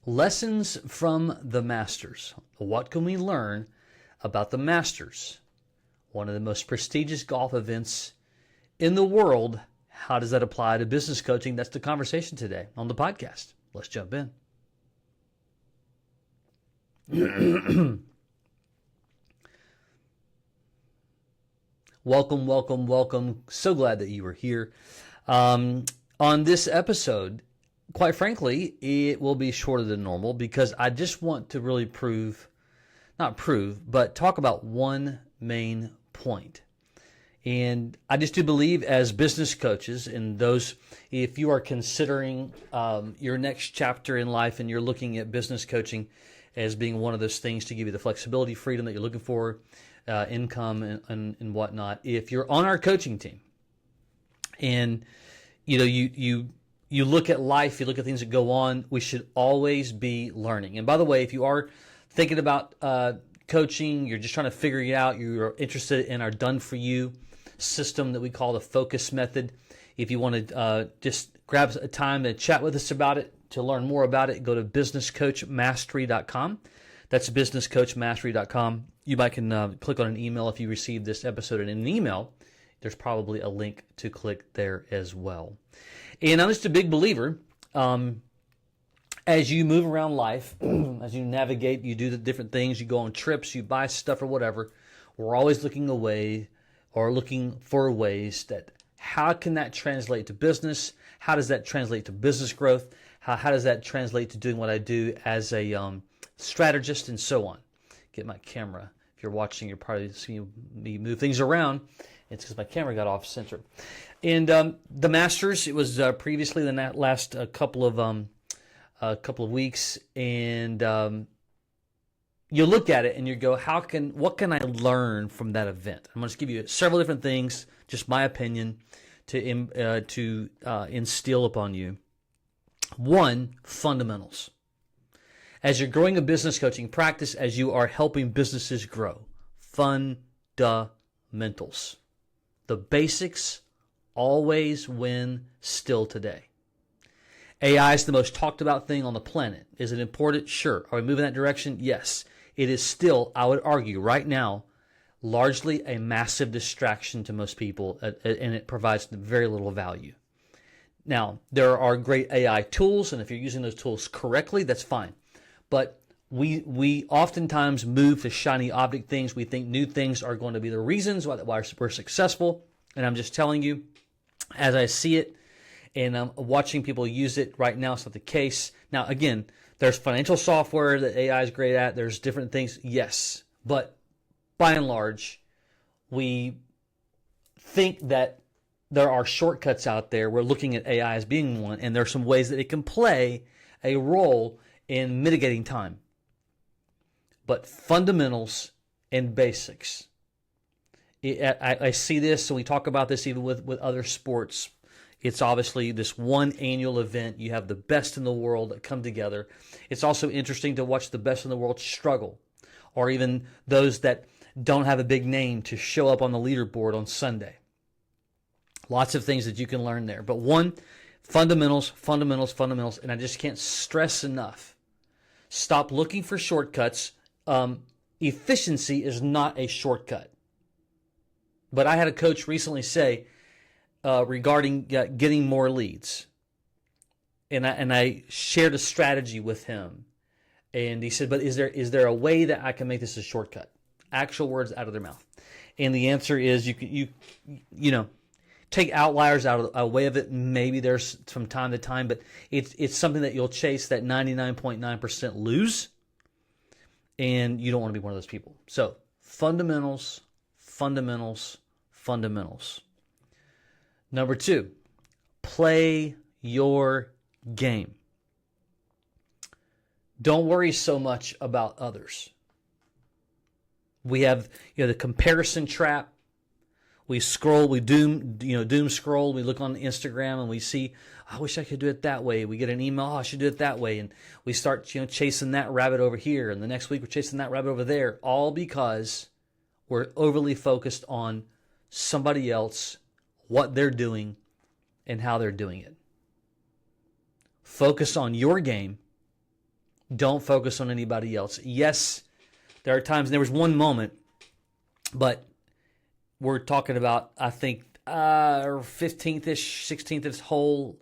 Lessons from the Masters. What can we learn about the Masters? One of the most prestigious golf events in the world. How does that apply to business coaching? That's the conversation today on the podcast. Let's jump in. Welcome, welcome, welcome. So glad that you are here. On this episode, quite frankly, it will be shorter than normal because I just want to really but talk about one main point. And I just do believe as business coaches and those, if you are considering your next chapter in life and you're looking at business coaching as being one of those things to give you the flexibility, freedom that you're looking for, income and whatnot. If you're on our coaching team and you look at life, you look at things that go on, we should always be learning. And by the way, if you are thinking about coaching, you're just trying to figure it out, you're interested in our done for you system that we call the focus method. If you want to just grab a time to chat with us about it, to learn more about it, go to businesscoachmastery.com. That's businesscoachmastery.com. You might can click on an email if you receive this episode in an email. There's probably a link to click there as well. And I'm just a big believer, as you move around life, as you navigate, you do the different things, you go on trips, you buy stuff or whatever, we're always looking for ways that how can that translate to business? How does that translate to business growth? How does that translate to doing what I do as a strategist and so on? Get my camera. If you're watching, you're probably seeing me move things around. It's because my camera got off center. And the Masters, it was previously the last couple of weeks, and you look at it and you go, what can I learn from that event? I'm going to give you several different things, just my opinion, to instill upon you. One, fundamentals. As you're growing a business coaching practice, as you are helping businesses grow, fundamentals. The basics always win still today. AI is the most talked about thing on the planet. Is it important? Sure. Are we moving that direction? Yes. It is still, I would argue right now, largely a massive distraction to most people, and it provides very little value. Now, there are great AI tools, and if you're using those tools correctly, that's fine. But we oftentimes move to shiny object things. We think new things are going to be the reasons why we're successful. And I'm just telling you, as I see it, and I'm watching people use it right now, it's not the case. Now, again, there's financial software that AI is great at. There's different things, yes. But by and large, we think that there are shortcuts out there. We're looking at AI as being one, and there are some ways that it can play a role in mitigating time. But fundamentals and basics. I see this, and we talk about this even with other sports. It's obviously this one annual event. You have the best in the world that come together. It's also interesting to watch the best in the world struggle, or even those that don't have a big name to show up on the leaderboard on Sunday. Lots of things that you can learn there. But one, fundamentals, and I just can't stress enough. Stop looking for shortcuts. Efficiency is not a shortcut. But I had a coach recently say regarding getting more leads, and I shared a strategy with him, and he said, "But is there a way that I can make this a shortcut?" Actual words out of their mouth, and the answer is you take outliers out of a way of it. Maybe there's from time to time, but it's something that you'll chase that 99.9% lose, and you don't want to be one of those people. So fundamentals. Number two, play your game. Don't worry so much about others. We have the comparison trap. We scroll, we doom scroll. We look on Instagram and we see, I wish I could do it that way. We get an email, I should do it that way, and we start chasing that rabbit over here, and the next week we're chasing that rabbit over there, all because we're overly focused on somebody else, what they're doing, and how they're doing it. Focus on your game, Don't focus on anybody else. Yes, there are times, and there was one moment, but we're talking about, I think, 15th-ish, 16th-ish hole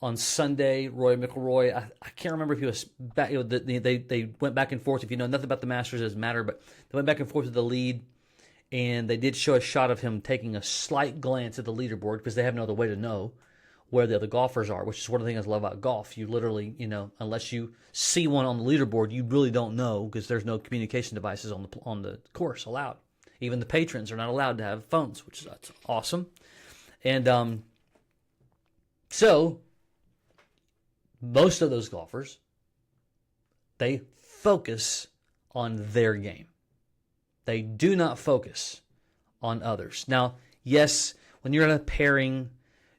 on Sunday. Roy McIlroy, I can't remember if he was back. They went back and forth. If you know nothing about the Masters, it doesn't matter, but they went back and forth with the lead, and they did show a shot of him taking a slight glance at the leaderboard because they have no other way to know where the other golfers are, which is one of the things I love about golf. You literally, unless you see one on the leaderboard, you really don't know because there's no communication devices on the course allowed. Even the patrons are not allowed to have phones, which is that's awesome. And so most of those golfers, they focus on their game. They do not focus on others. Now, yes, when you're in a pairing,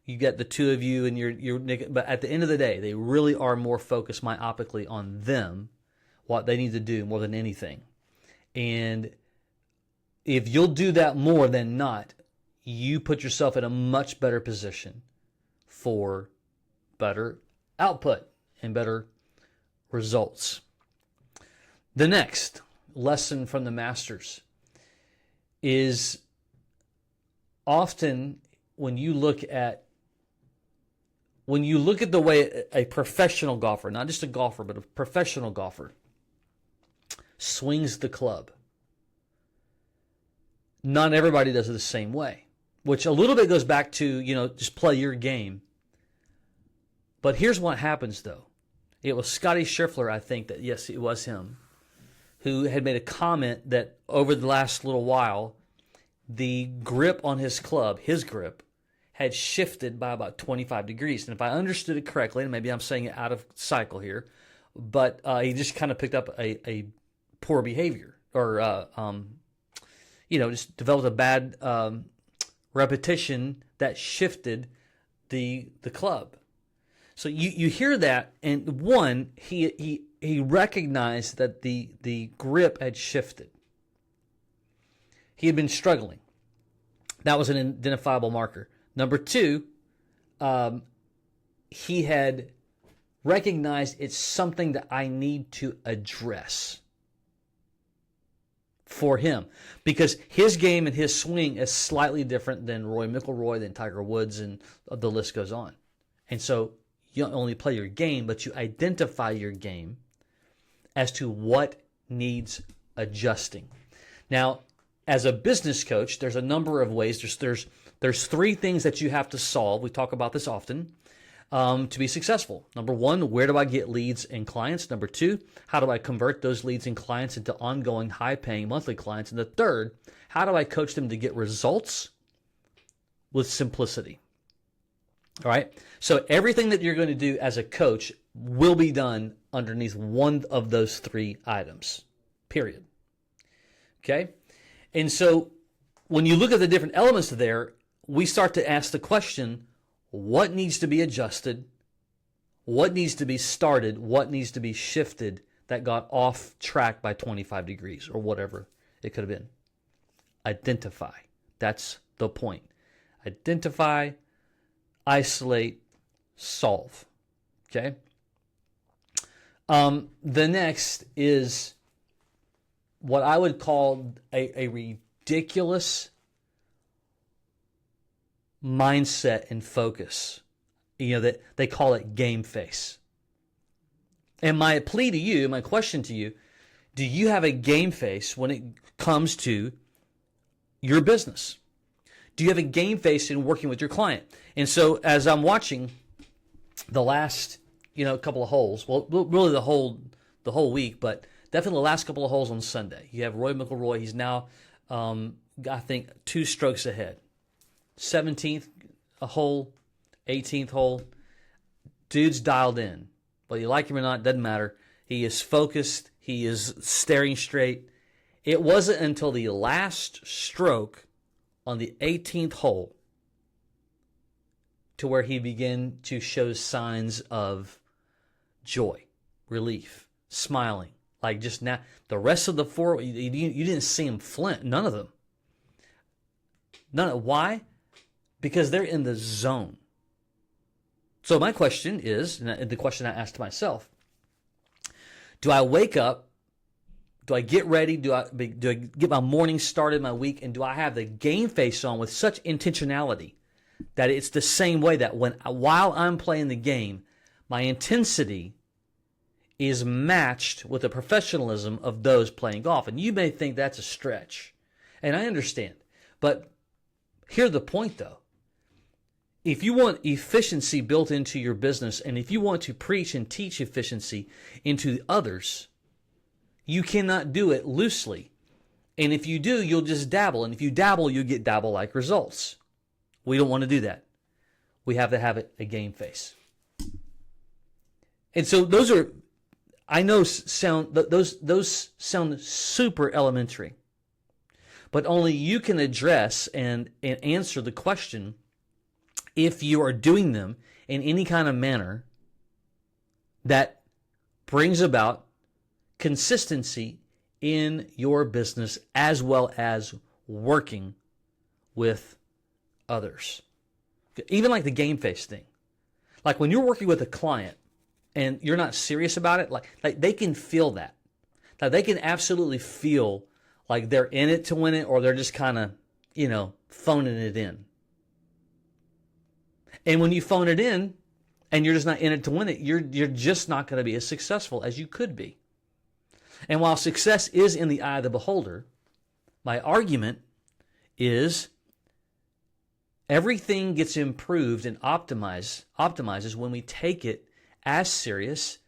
you get the two of you and you're but at the end of the day, they really are more focused myopically on them, what they need to do more than anything. And if you'll do that more than not, you put yourself in a much better position for better output and better results. The next lesson from the Masters is often when you look at the way a professional golfer, not just a golfer, but a professional golfer, swings the club, not everybody does it the same way, which a little bit goes back to, just play your game. But here's what happens, though. It was Scotty Scheffler, I think, that, yes, it was him, who had made a comment that over the last little while, the grip on his club, his grip, had shifted by about 25 degrees. And if I understood it correctly, and maybe I'm saying it out of cycle here, but he just kind of picked up a poor behavior or, just developed a bad repetition that shifted the club. So you hear that, and one, he recognized that the grip had shifted. He had been struggling. That was an identifiable marker. Number two, he had recognized it's something that I need to address for him, because his game and his swing is slightly different than Roy McIlroy, than Tiger Woods, and the list goes on. And so you don't only play your game, but you identify your game as to what needs adjusting. Now, as a business coach, there's a number of ways. There's three things that you have to solve. We talk about this often to be successful. Number one, where do I get leads and clients? Number two, how do I convert those leads and clients into ongoing, high-paying monthly clients? And the third, how do I coach them to get results with simplicity? All right? So everything that you're going to do as a coach will be done underneath one of those three items, period. Okay? And so when you look at the different elements there, we start to ask the question, what needs to be adjusted? What needs to be started? What needs to be shifted that got off track by 25 degrees or whatever it could have been? Identify. That's the point. Identify, isolate, solve. Okay? The next is what I would call a ridiculous mindset and focus. That they call it game face. And my plea to you, my question to you, do you have a game face when it comes to your business? Do you have a game face in working with your client? And so as I'm watching the last, couple of holes, well, really the whole week, but definitely the last couple of holes on Sunday. You have Roy McIlroy. He's now, I think, 2 strokes ahead. 17th hole, 18th hole. Dude's dialed in. Whether you like him or not, doesn't matter. He is focused. He is staring straight. It wasn't until the last stroke on the 18th hole to where he began to show signs of joy, relief, smiling. Like just now, the rest of the 4, you didn't see him flint. None of them. Why? Because they're in the zone. So my question is, and the question I asked myself, Do I wake up? Do I get ready? Do I get my morning started, my week? And do I have the game face on with such intentionality that it's the same way that while I'm playing the game, my intensity is matched with the professionalism of those playing golf? And you may think that's a stretch, and I understand. But here's the point, though. If you want efficiency built into your business, and if you want to preach and teach efficiency into others, you cannot do it loosely. And if you do, you'll just dabble. And if you dabble, you'll get dabble-like results. We don't want to do that. We have to have a game face. And so those are, I know those sound super elementary, but only you can address and answer the question if you are doing them in any kind of manner that brings about consistency in your business as well as working with others. Even like the game face thing. Like when you're working with a client and you're not serious about it, like they can feel that. Like they can absolutely feel like they're in it to win it, or they're just kind of, phoning it in. And when you phone it in and you're just not in it to win it, you're just not going to be as successful as you could be. And while success is in the eye of the beholder, my argument is everything gets improved and optimizes when we take it as serious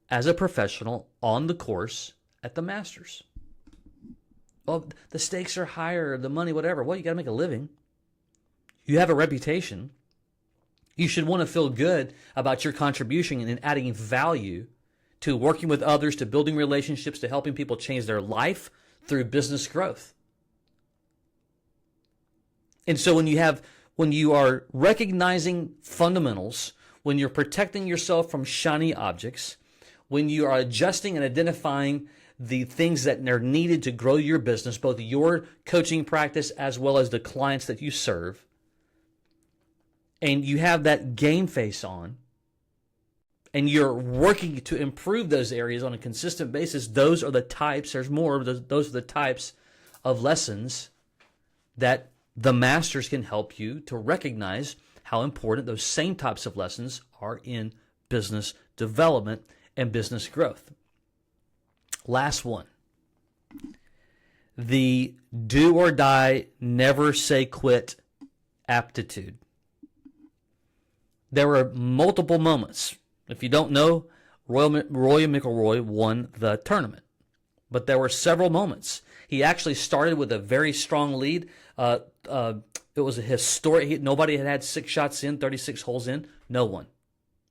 as a professional on the course at the Masters. Well, the stakes are higher, the money, whatever. Well, you got to make a living. You have a reputation. You should want to feel good about your contribution and adding value to working with others, to building relationships, to helping people change their life through business growth. And so when you are recognizing fundamentals, when you're protecting yourself from shiny objects, when you are adjusting and identifying the things that are needed to grow your business, both your coaching practice as well as the clients that you serve, and you have that game face on, and you're working to improve those areas on a consistent basis, those are the types, there's more, those are the types of lessons that the Masters can help you to recognize how important those same types of lessons are in business development and business growth. Last one. The do or die, never say quit aptitude. There were multiple moments. If you don't know, Roy McIlroy won the tournament. But there were several moments. He actually started with a very strong lead. It was a historic. Nobody had 6 shots in, 36 holes in. No one.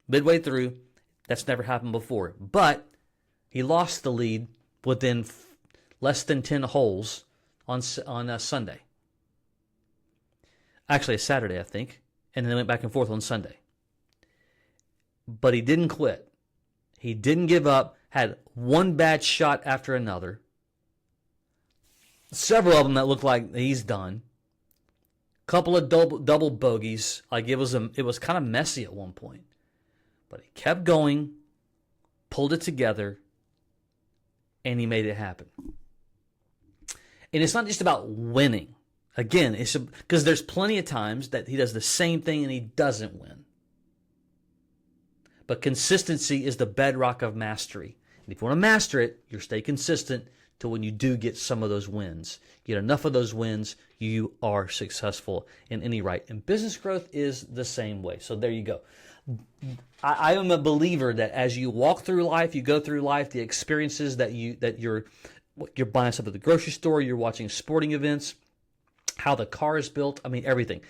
Midway through, that's never happened before. But he lost the lead within less than 10 holes on Sunday. Actually, a Saturday, I think. And then they went back and forth on Sunday. But he didn't quit. He didn't give up. Had one bad shot after another. Several of them that looked like he's done. Couple of double bogeys. Like it was kind of messy at one point. But he kept going, pulled it together, and he made it happen. And it's not just about winning. Again, it's because there's plenty of times that he does the same thing and he doesn't win. But consistency is the bedrock of mastery. And if you want to master it, you stay consistent to when you do get some of those wins. Get enough of those wins, you are successful in any right. And business growth is the same way. So there you go. I am a believer that as you walk through life, you go through life, the experiences that you're buying stuff at the grocery store, you're watching sporting events, how the car is built, everything.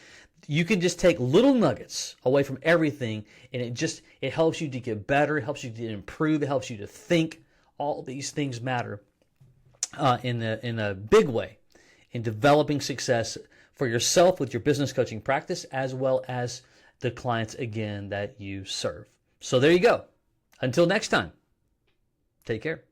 You can just take little nuggets away from everything, and it helps you to get better, it helps you to improve, it helps you to think. All these things matter in a big way in developing success for yourself with your business coaching practice, as well as the clients, again, that you serve. So there you go. Until next time, take care.